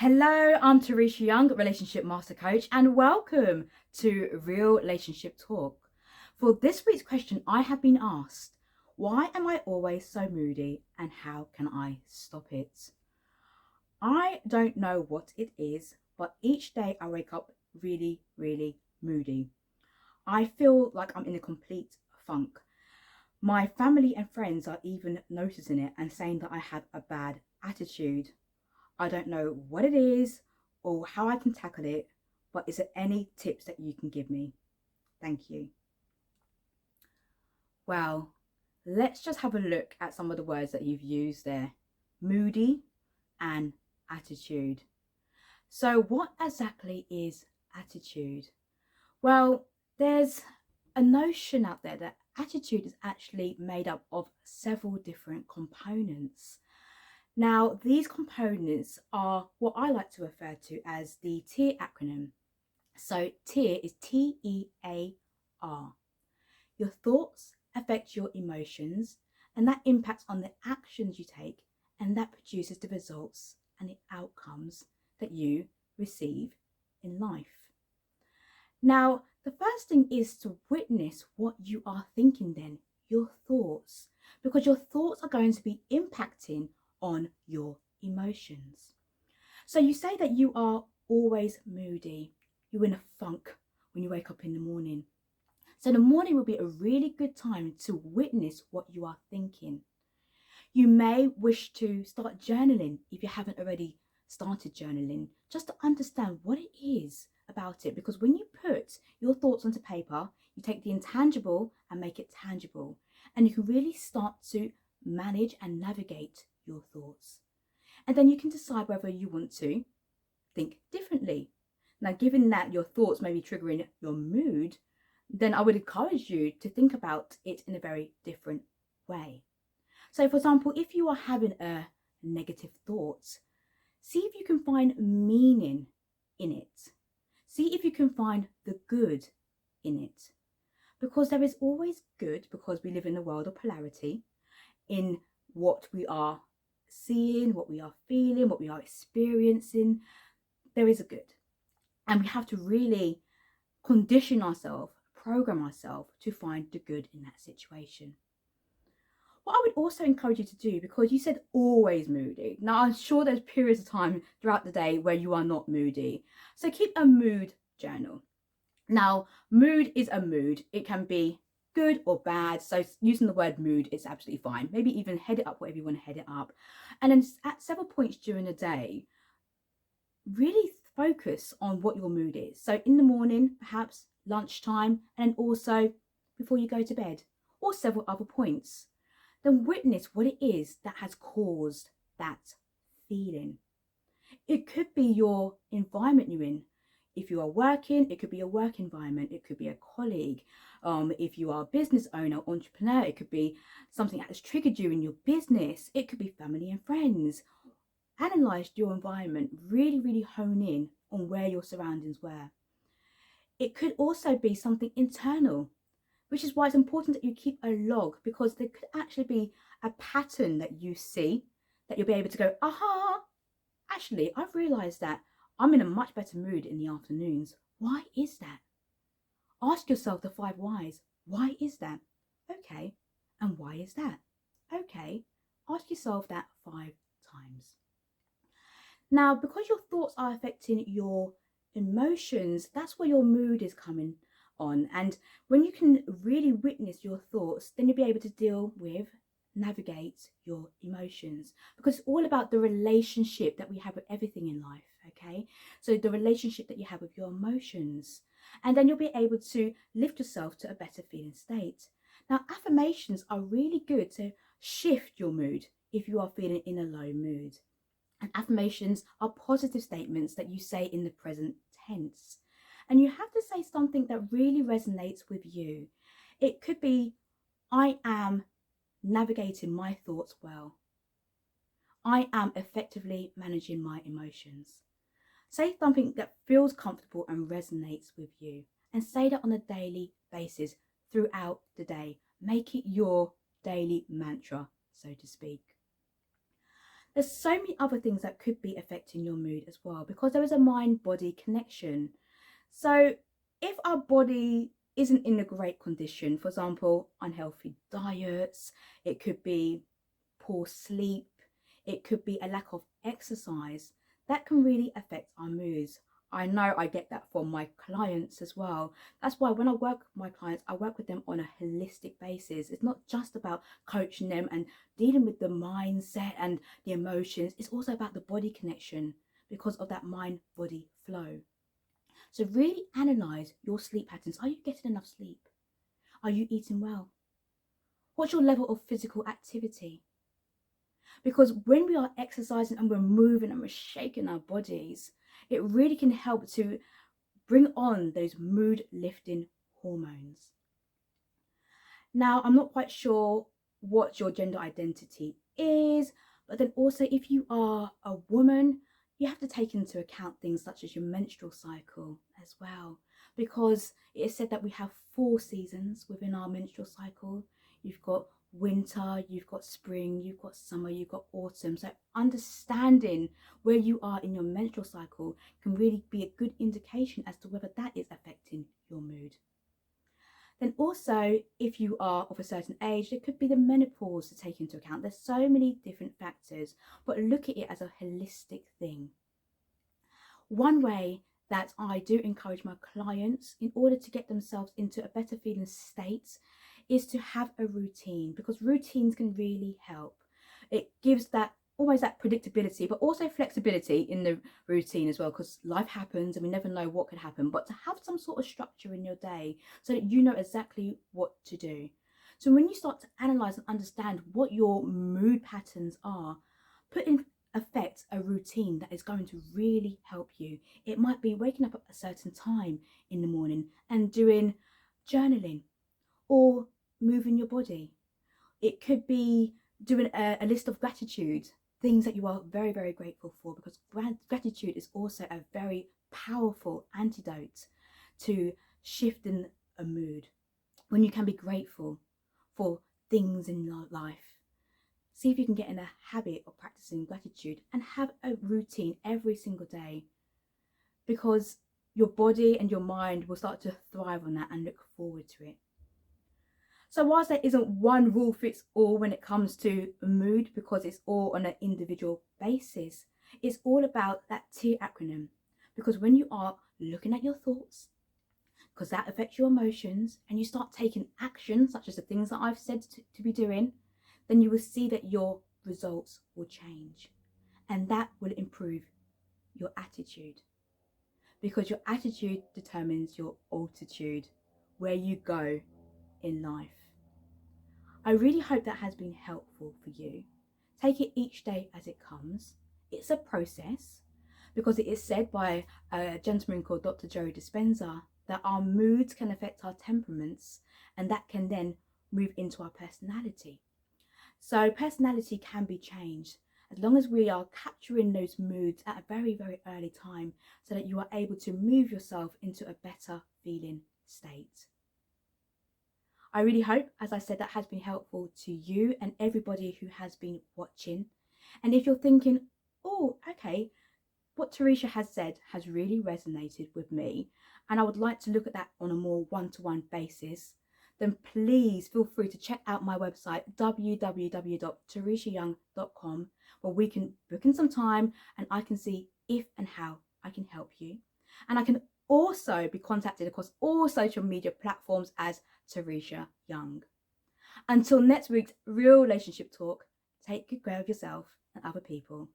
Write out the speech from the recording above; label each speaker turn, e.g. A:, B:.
A: Hello, I'm Teresha Young, Relationship Master Coach, and welcome to Real-ationship Talk. For this week's question, I have been asked, why am I always so moody and how can I stop it? I don't know what it is, but each day I wake up really, really moody. I feel like I'm in a complete funk. My family and friends are even noticing it and saying that I have a bad attitude. I don't know what it is or how I can tackle it, but is there any tips that you can give me? Thank you. Well, let's just have a look at some of the words that you've used there. Moody and attitude. So what exactly is attitude? Well, there's a notion out there that attitude is actually made up of several different components. Now, these components are what I like to refer to as the TEAR acronym. So TEAR is T-E-A-R. Your thoughts affect your emotions, and that impacts on the actions you take, and that produces the results and the outcomes that you receive in life. Now, the first thing is to witness what you are thinking then, your thoughts, because your thoughts are going to be impacting on your emotions. So you say that you are always moody, you're in a funk when you wake up in the morning. So the morning will be a really good time to witness what you are thinking. You may wish to start journaling if you haven't already started journaling, just to understand what it is about it, because when you put your thoughts onto paper, you take the intangible and make it tangible, and you can really start to manage and navigate your thoughts. And then you can decide whether you want to think differently. Now, given that your thoughts may be triggering your mood, then I would encourage you to think about it in a very different way. So, for example, if you are having a negative thought, see if you can find meaning in it. See if you can find the good in it. Because there is always good, because we live in a world of polarity in what we are seeing, what we are feeling, what we are experiencing. There is a good. And we have to really condition ourselves, program ourselves to find the good in that situation. What I would also encourage you to do, because you said always moody. Now, I'm sure there's periods of time throughout the day where you are not moody. So keep a mood journal. Now, mood is a mood. It can be good or bad. So using the word mood is absolutely fine. Maybe even head it up whatever you want to head it up. And then at several points during the day, really focus on what your mood is. So in the morning, perhaps lunchtime, and also before you go to bed, or several other points. Then witness what it is that has caused that feeling. It could be your environment you're in. If you are working, it could be a work environment. It could be a colleague. If you are a business owner, entrepreneur, it could be something that has triggered you in your business. It could be family and friends. Analyze your environment. Really, really hone in on where your surroundings were. It could also be something internal, which is why it's important that you keep a log, because there could actually be a pattern that you see that you'll be able to go, aha, actually, I've realized that I'm in a much better mood in the afternoons. Why is that? Ask yourself the 5 whys. Why is that? Okay. And why is that? Okay. Ask yourself that 5 times. Now, because your thoughts are affecting your emotions, that's where your mood is coming on. And when you can really witness your thoughts, then you'll be able to deal with, navigate your emotions, because it's all about the relationship that we have with everything in life. Okay, so the relationship that you have with your emotions, and then you'll be able to lift yourself to a better feeling state. Now, affirmations are really good to shift your mood if you are feeling in a low mood. And affirmations are positive statements that you say in the present tense. And you have to say something that really resonates with you. It could be, I am navigating my thoughts well. I am effectively managing my emotions. Say something that feels comfortable and resonates with you. And say that on a daily basis throughout the day. Make it your daily mantra, so to speak. There's so many other things that could be affecting your mood as well, because there is a mind-body connection. So if our body isn't in a great condition, for example, unhealthy diets, it could be poor sleep, it could be a lack of exercise, that can really affect our moods. I know I get that from my clients as well. That's why when I work with my clients, I work with them on a holistic basis. It's not just about coaching them and dealing with the mindset and the emotions. It's also about the body connection because of that mind-body flow. So really analyze your sleep patterns. Are you getting enough sleep? Are you eating well? What's your level of physical activity? Because when we are exercising and we're moving and we're shaking our bodies, it really can help to bring on those mood lifting hormones. Now, I'm not quite sure what your gender identity is, but then also if you are a woman, you have to take into account things such as your menstrual cycle as well, because it is said that we have 4 seasons within our menstrual cycle. You've got winter, you've got spring, you've got summer, you've got autumn. So understanding where you are in your menstrual cycle can really be a good indication as to whether that is affecting your mood. Then also, if you are of a certain age, there could be the menopause to take into account. There's so many different factors, but look at it as a holistic thing. One way that I do encourage my clients in order to get themselves into a better feeling state is to have a routine, because routines can really help. It gives that almost that predictability, but also flexibility in the routine as well, because life happens and we never know what could happen. But to have some sort of structure in your day so that you know exactly what to do. So when you start to analyze and understand what your mood patterns are, put in effect a routine that is going to really help you. It might be waking up at a certain time in the morning and doing journaling or moving your body. It could be doing a list of gratitude, things that you are very, very grateful for, because gratitude is also a very powerful antidote to shifting a mood. When you can be grateful for things in your life, see if you can get in a habit of practicing gratitude and have a routine every single day, because your body and your mind will start to thrive on that and look forward to it. So whilst there isn't one rule fits all when it comes to mood, because it's all on an individual basis, it's all about that T acronym. Because when you are looking at your thoughts, because that affects your emotions, and you start taking action, such as the things that I've said to be doing, then you will see that your results will change. And that will improve your attitude. Because your attitude determines your altitude, where you go in life. I really hope that has been helpful for you. Take it each day as it comes. It's a process, because it is said by a gentleman called Dr. Joe Dispenza that our moods can affect our temperaments, and that can then move into our personality. So personality can be changed as long as we are capturing those moods at a very, very early time, so that you are able to move yourself into a better feeling state. I really hope, as I said, that has been helpful to you and everybody who has been watching. And if you're thinking, oh, okay, what Teresha has said has really resonated with me, and I would like to look at that on a more one-to-one basis, then please feel free to check out my website, www.tereshayoung.com, where we can book in some time and I can see if and how I can help you. And I can also be contacted across all social media platforms as Teresha Young. Until next week's Real Relationship Talk, take good care of yourself and other people.